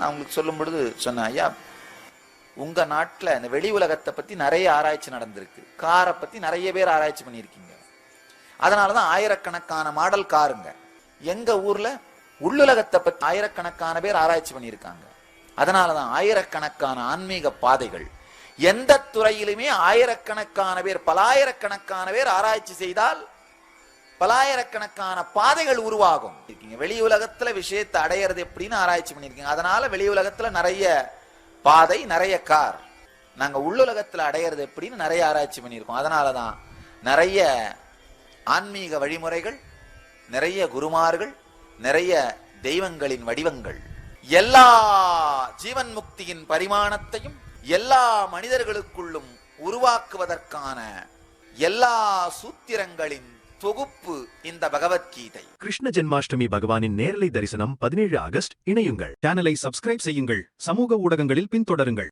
நான் உங்களுக்கு சொல்லும் பொழுது சொன்னேன், ஐயா உங்க நாட்டில் இந்த வெளி உலகத்தை பத்தி நிறைய ஆராய்ச்சி நடந்திருக்கு, காரை பத்தி நிறைய பேர் ஆராய்ச்சி பண்ணியிருக்கீங்க, அதனாலதான் ஆயிரக்கணக்கான மாடல் காருங்க. எங்க ஊர்ல உள்ளுலகத்தை பத்தி ஆயிரக்கணக்கான பேர் ஆராய்ச்சி பண்ணியிருக்காங்க, அதனாலதான் ஆயிரக்கணக்கான ஆன்மீக பாதைகள். எந்த துறையிலுமே ஆயிரக்கணக்கான பேர் பலாயிரக்கணக்கான பேர் ஆராய்ச்சி செய்தால் பலாயிரக்கணக்கான பாதைகள் உருவாகும். வெளி உலகத்துல விஷயத்தை அடையிறது எப்படின்னு ஆராய்ச்சி பண்ணிருக்கீங்க, அதனால வெளி உலகத்துல நிறைய பாதை நிறைய கார். நாங்க உள்ளுலகத்துல அடையிறது எப்படின்னு நிறைய ஆராய்ச்சி பண்ணியிருக்கோம், அதனாலதான் நிறைய ஆன்மீக வழிமுறைகள், நிறைய குருமார்கள், நிறைய தெய்வங்களின் வடிவங்கள். எல்லா ஜீவன் முக்தியின் பரிமாணத்தையும் எல்லா மனிதர்களுக்குள்ளும் உருவாக்குவதற்கான எல்லா சூத்திரங்களின் தொகுப்பு இந்த பகவத்கீதை. கிருஷ்ண ஜென்மாஷ்டமி பகவானின் நேரலை தரிசனம் 17 ஆகஸ்ட். இணையுங்கள், சேனலை சப்ஸ்கிரைப் செய்யுங்கள், சமூக ஊடகங்களில் பின்தொடருங்கள்.